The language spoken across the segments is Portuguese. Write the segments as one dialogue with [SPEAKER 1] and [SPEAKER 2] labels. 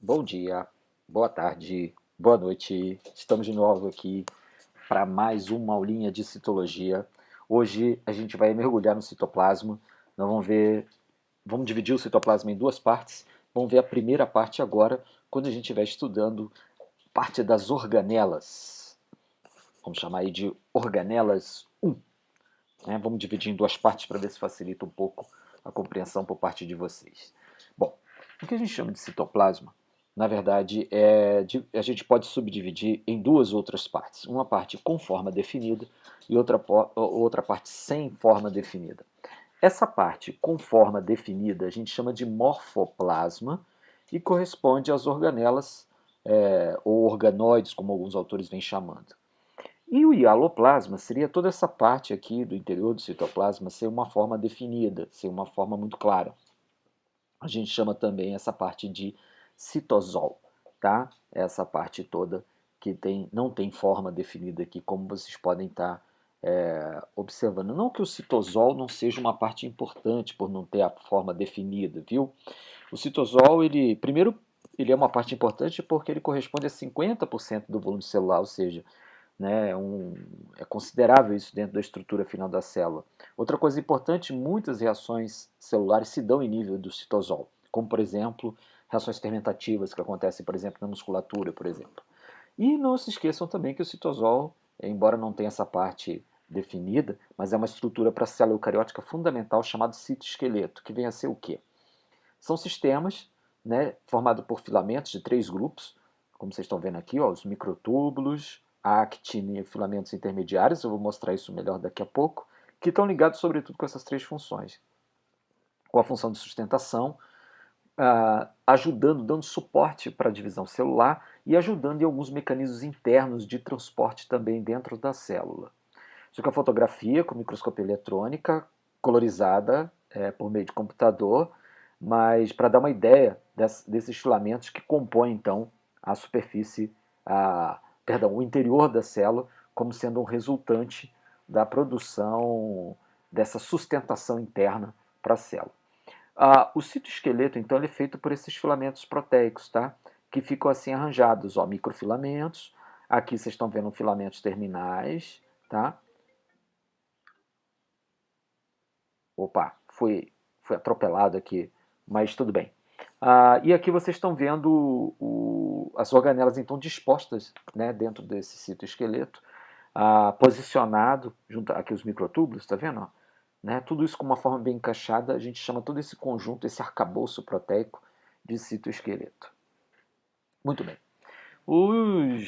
[SPEAKER 1] Bom dia, boa tarde, boa noite. Estamos de novo aqui para mais uma aulinha de citologia. Hoje a gente vai mergulhar no citoplasma. Nós vamos dividir o citoplasma em duas partes. Vamos ver a primeira parte agora, quando a gente estiver estudando parte das organelas. Vamos chamar aí de organelas 1. Né? Vamos dividir em duas partes para ver se facilita um pouco a compreensão por parte de vocês. Bom, o que a gente chama de citoplasma, na verdade, a gente pode subdividir em duas outras partes. Uma parte com forma definida e outra parte sem forma definida. Essa parte com forma definida a gente chama de morfoplasma e corresponde às organelas, ou organoides, como alguns autores vêm chamando. E o hialoplasma seria toda essa parte aqui do interior do citoplasma ser uma forma definida, ser uma forma muito clara. A gente chama também essa parte de citosol, tá? Essa parte toda que não tem forma definida aqui, como vocês podem estar observando. Não que o citosol não seja uma parte importante por não ter a forma definida, viu? O citosol, primeiro, ele é uma parte importante porque ele corresponde a 50% do volume celular, ou seja, né, é considerável isso dentro da estrutura final da célula. Outra coisa importante, muitas reações celulares se dão em nível do citosol, como por exemplo, reações fermentativas que acontecem, por exemplo, na musculatura, por exemplo. E não se esqueçam também que o citosol, embora não tenha essa parte definida, mas é uma estrutura para a célula eucariótica fundamental chamada citoesqueleto, que vem a ser o quê? São sistemas, né, formados por filamentos de 3 grupos, como vocês estão vendo aqui, ó, os microtúbulos, a actina e filamentos intermediários, eu vou mostrar isso melhor daqui a pouco, que estão ligados sobretudo com essas 3 funções. Com a função de sustentação, ajudando, dando suporte para a divisão celular e ajudando em alguns mecanismos internos de transporte também dentro da célula. Isso aqui é a fotografia com microscopia eletrônica, colorizada por meio de computador, mas para dar uma ideia desses filamentos que compõem então a superfície, o interior da célula, como sendo um resultante da produção dessa sustentação interna para a célula. O citoesqueleto, então, ele é feito por esses filamentos proteicos, tá? Que ficam assim arranjados, ó, microfilamentos. Aqui vocês estão vendo filamentos terminais, tá? Opa, fui atropelado aqui, mas tudo bem. E aqui vocês estão vendo as organelas então dispostas, né, dentro desse citoesqueleto, posicionado junto aqui os microtúbulos, está vendo? Ó? Né, tudo isso com uma forma bem encaixada, a gente chama todo esse conjunto, esse arcabouço proteico de citoesqueleto. Muito bem. O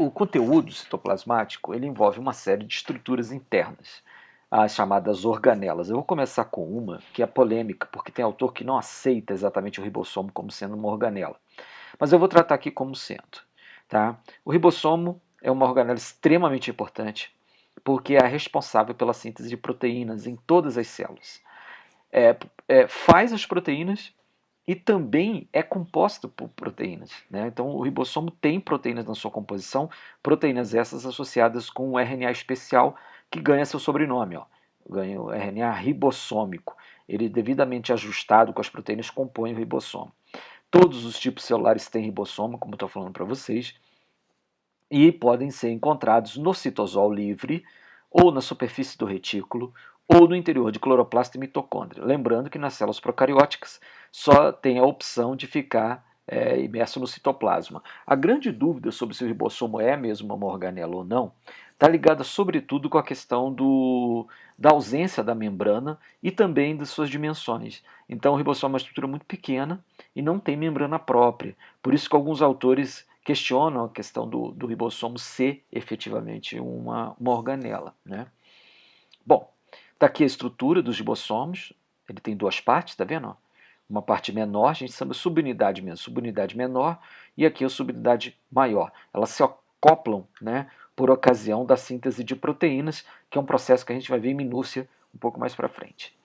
[SPEAKER 1] conteúdo citoplasmático ele envolve uma série de estruturas internas, as chamadas organelas. Eu vou começar com uma que é polêmica, porque tem autor que não aceita exatamente o ribossomo como sendo uma organela. Mas eu vou tratar aqui como sendo. Tá? O ribossomo é uma organela extremamente importante, porque é responsável pela síntese de proteínas em todas as células. Faz as proteínas e também é composto por proteínas. Né? Então, o ribossomo tem proteínas na sua composição, proteínas essas associadas com um RNA especial que ganha seu sobrenome. Ó. Ganha o RNA ribossômico. Ele, devidamente ajustado com as proteínas, compõe o ribossomo. Todos os tipos celulares têm ribossomo, como eu estou falando para vocês, e podem ser encontrados no citosol livre, ou na superfície do retículo, ou no interior de cloroplasto e mitocôndria. Lembrando que nas células procarióticas só tem a opção de ficar imerso no citoplasma. A grande dúvida sobre se o ribossomo é mesmo uma organela ou não está ligada sobretudo com a questão da ausência da membrana e também das suas dimensões. Então o ribossomo é uma estrutura muito pequena e não tem membrana própria. Por isso que alguns autores questionam a questão do ribossomo ser efetivamente uma organela. Né? Bom, está aqui a estrutura dos ribossomos, ele tem duas partes, tá vendo? Uma parte menor, a gente chama de subunidade menor, e aqui a subunidade maior. Elas se acoplam, né, por ocasião da síntese de proteínas, que é um processo que a gente vai ver em minúcia um pouco mais para frente.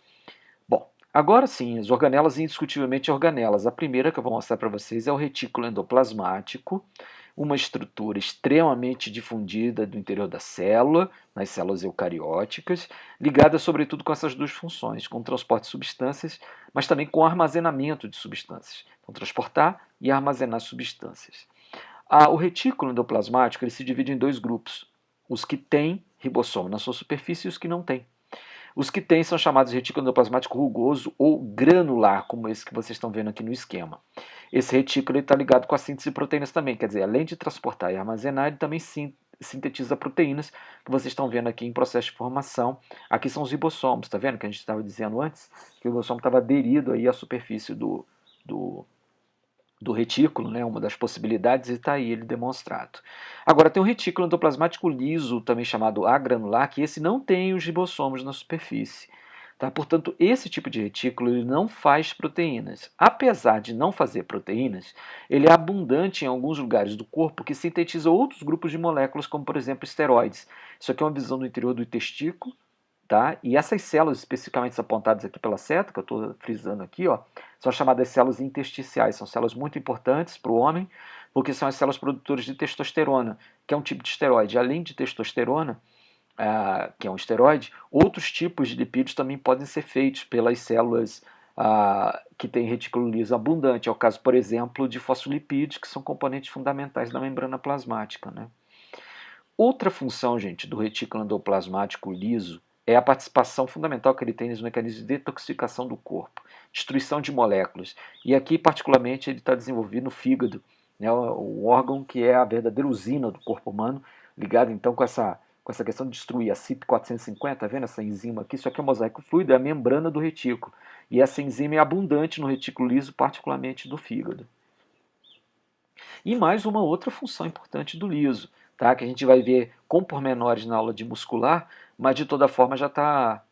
[SPEAKER 1] Bom, Agora sim, as organelas, indiscutivelmente organelas. A primeira que eu vou mostrar para vocês é o retículo endoplasmático, uma estrutura extremamente difundida do interior da célula, nas células eucarióticas, ligada sobretudo com essas duas funções, com o transporte de substâncias, mas também com o armazenamento de substâncias. Então, transportar e armazenar substâncias. O retículo endoplasmático ele se divide em dois grupos, os que têm ribossomo na sua superfície e os que não têm. Os que têm são chamados de retículo endoplasmático rugoso ou granular, como esse que vocês estão vendo aqui no esquema. Esse retículo está ligado com a síntese de proteínas também, quer dizer, além de transportar e armazenar, ele também sintetiza proteínas, que vocês estão vendo aqui em processo de formação. Aqui são os ribossomos, está vendo que a gente estava dizendo antes? Que o ribossomo estava aderido aí à superfície do retículo, né, uma das possibilidades, e está aí ele demonstrado. Agora, tem o retículo endoplasmático liso, também chamado agranular, que esse não tem os ribossomos na superfície. Tá? Portanto, esse tipo de retículo ele não faz proteínas. Apesar de não fazer proteínas, ele é abundante em alguns lugares do corpo que sintetiza outros grupos de moléculas, como, por exemplo, esteroides. Isso aqui é uma visão do interior do testículo. Tá? E essas células, especificamente apontadas aqui pela seta, que eu estou frisando aqui, ó, são chamadas células intersticiais. São células muito importantes para o homem, porque são as células produtoras de testosterona, que é um tipo de esteroide. Além de testosterona, que é um esteroide, outros tipos de lipídios também podem ser feitos pelas células que têm retículo liso abundante. É o caso, por exemplo, de fosfolipídios, que são componentes fundamentais da membrana plasmática. Né? Outra função, gente, do retículo endoplasmático liso é a participação fundamental que ele tem nos mecanismos de detoxificação do corpo, destruição de moléculas. E aqui, particularmente, ele está desenvolvido no fígado, né, o órgão que é a verdadeira usina do corpo humano, ligado então com essa questão de destruir a CYP450, tá vendo essa enzima aqui? Isso aqui é um mosaico fluido, é a membrana do retículo. E essa enzima é abundante no retículo liso, particularmente do fígado. E mais uma outra função importante do liso, tá? Que a gente vai ver com pormenores na aula de muscular, mas de toda forma já tá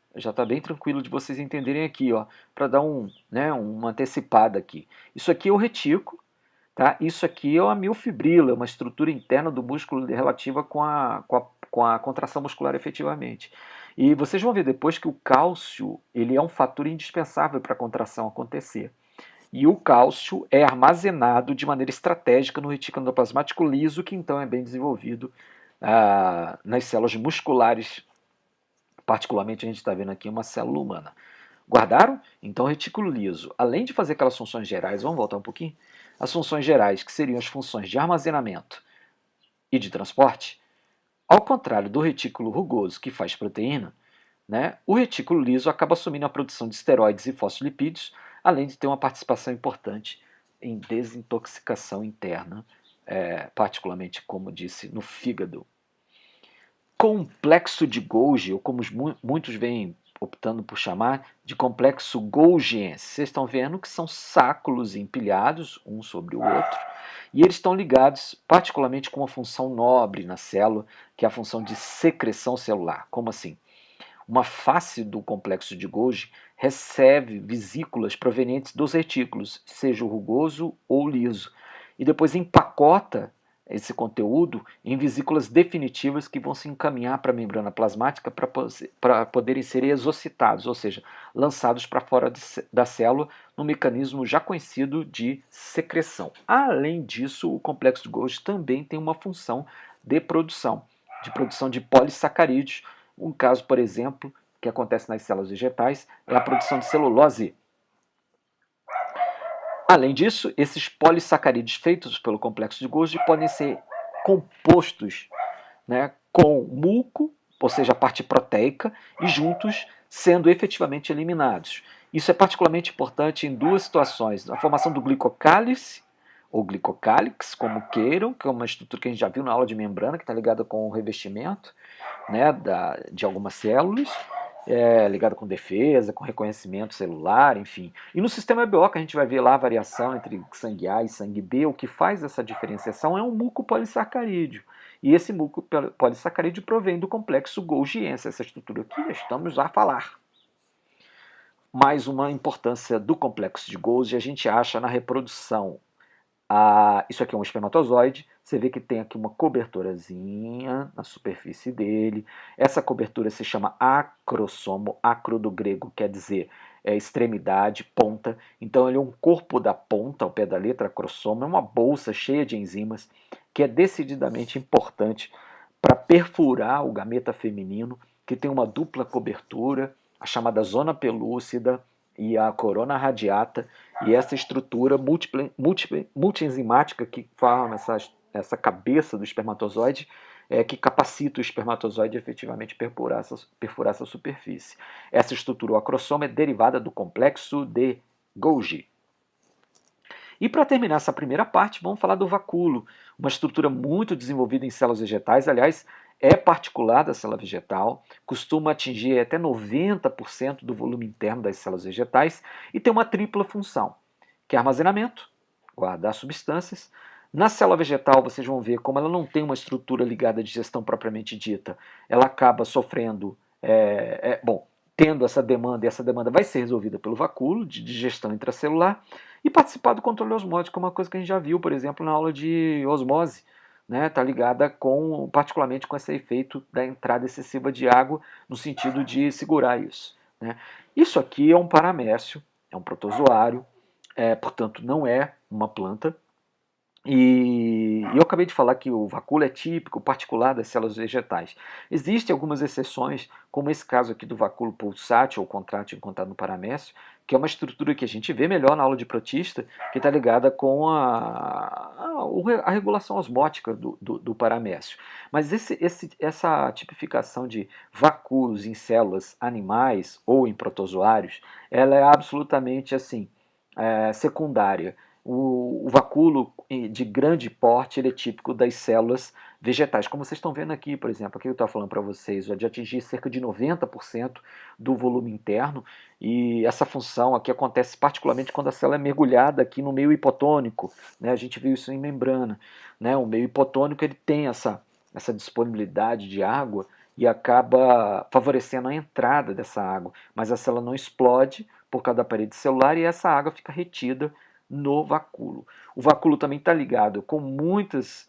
[SPEAKER 1] bem tranquilo de vocês entenderem aqui, ó, para dar uma antecipada aqui. Isso aqui é o retículo, tá? Isso aqui é a miofibrila, uma estrutura interna do músculo relativa com a contração muscular efetivamente. E vocês vão ver depois que o cálcio ele é um fator indispensável para a contração acontecer. E o cálcio é armazenado de maneira estratégica no retículo endoplasmático liso, que então é bem desenvolvido nas células musculares. Particularmente, a gente está vendo aqui uma célula humana. Guardaram? Então, o retículo liso, além de fazer aquelas funções gerais, vamos voltar um pouquinho? As funções gerais, que seriam as funções de armazenamento e de transporte, ao contrário do retículo rugoso, que faz proteína, né, o retículo liso acaba assumindo a produção de esteroides e fosfolipídios, além de ter uma participação importante em desintoxicação interna, particularmente, como disse, no fígado. Complexo de Golgi, ou como muitos vêm optando por chamar, de complexo golgiense. Vocês estão vendo que são sáculos empilhados, um sobre o outro, e eles estão ligados particularmente com uma função nobre na célula, que é a função de secreção celular. Como assim? Uma face do complexo de Golgi recebe vesículas provenientes dos retículos, seja o rugoso ou liso, e depois empacota esse conteúdo em vesículas definitivas que vão se encaminhar para a membrana plasmática para poderem ser exocitados, ou seja, lançados para fora da célula no mecanismo já conhecido de secreção. Além disso, o complexo de Golgi também tem uma função de produção de polissacarídeos. Um caso, por exemplo, que acontece nas células vegetais é a produção de celulose. Além disso, esses polissacarídeos feitos pelo complexo de Golgi podem ser compostos, né, com muco, ou seja, a parte proteica, e juntos sendo efetivamente eliminados. Isso é particularmente importante em duas situações: a formação do glicocálice, ou glicocálix, como queiram, que é uma estrutura que a gente já viu na aula de membrana, que está ligada com o revestimento, né, de algumas células, ligado com defesa, com reconhecimento celular, enfim. E no sistema EBO, que a gente vai ver lá a variação entre sangue A e sangue B, o que faz essa diferenciação é um muco polissacarídeo. E esse muco polissacarídeo provém do complexo golgiense, essa estrutura que estamos a falar. Mais uma importância do complexo de Golgi a gente acha na reprodução. Isso aqui é um espermatozoide, você vê que tem aqui uma coberturazinha na superfície dele. Essa cobertura se chama acrossomo, acro do grego quer dizer extremidade, ponta. Então ele é um corpo da ponta, ao pé da letra, acrossoma, é uma bolsa cheia de enzimas que é decididamente importante para perfurar o gameta feminino, que tem uma dupla cobertura, a chamada zona pelúcida e a corona radiata, e essa estrutura multienzimática que forma essa cabeça do espermatozoide que capacita o espermatozoide efetivamente perfurar essa superfície. Essa estrutura, o acrossoma, é derivada do complexo de Golgi. E para terminar essa primeira parte, vamos falar do vacúolo, uma estrutura muito desenvolvida em células vegetais, aliás, é particular da célula vegetal, costuma atingir até 90% do volume interno das células vegetais e tem uma tripla função, que é armazenamento, guardar substâncias. Na célula vegetal, vocês vão ver como ela não tem uma estrutura ligada à digestão propriamente dita, ela acaba sofrendo, tendo essa demanda, e essa demanda vai ser resolvida pelo vacúolo de digestão intracelular, e participar do controle osmótico, que é uma coisa que a gente já viu, por exemplo, na aula de osmose, né? Está ligada particularmente com esse efeito da entrada excessiva de água, no sentido de segurar isso, né? Isso aqui é um paramécio, é um protozoário, portanto não é uma planta. E eu acabei de falar que o vacúolo é típico, particular das células vegetais. Existem algumas exceções, como esse caso aqui do vacúolo pulsátil ou contrátil encontrado no paramécio, que é uma estrutura que a gente vê melhor na aula de protista, que está ligada com a regulação osmótica do paramécio. Mas essa tipificação de vacúolos em células animais ou em protozoários, ela é absolutamente assim, secundária. O vacúolo de grande porte ele é típico das células vegetais, como vocês estão vendo aqui, por exemplo, aqui eu estava falando para vocês, de atingir cerca de 90% do volume interno, e essa função aqui acontece particularmente quando a célula é mergulhada aqui no meio hipotônico, né? A gente viu isso em membrana, né? O meio hipotônico ele tem essa disponibilidade de água e acaba favorecendo a entrada dessa água, mas a célula não explode por causa da parede celular e essa água fica retida no vacúolo. O vacúolo também está ligado com muitos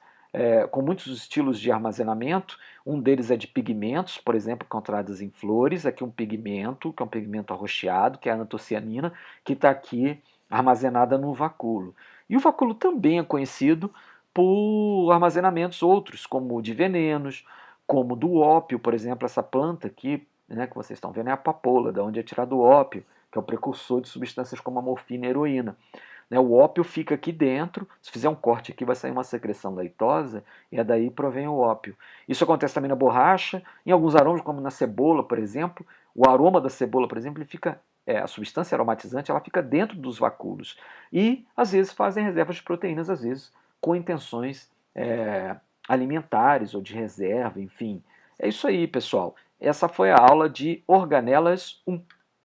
[SPEAKER 1] estilos de armazenamento. Um deles é de pigmentos, por exemplo, encontrados em flores. Aqui um pigmento, que é um pigmento arroxeado, que é a antocianina, que está aqui armazenada no vacúolo. E o vacúolo também é conhecido por armazenamentos outros, como o de venenos, como do ópio, por exemplo, essa planta aqui, né, que vocês estão vendo, é a papoula, da onde é tirado o ópio, que é o precursor de substâncias como a morfina e a heroína. O ópio fica aqui dentro, se fizer um corte aqui vai sair uma secreção leitosa e é daí provém o ópio. Isso acontece também na borracha, em alguns aromas, como na cebola, por exemplo. O aroma da cebola, por exemplo, ele fica, a substância aromatizante ela fica dentro dos vacúolos. E às vezes fazem reservas de proteínas, às vezes com intenções alimentares ou de reserva, enfim. É isso aí, pessoal. Essa foi a aula de organelas 1.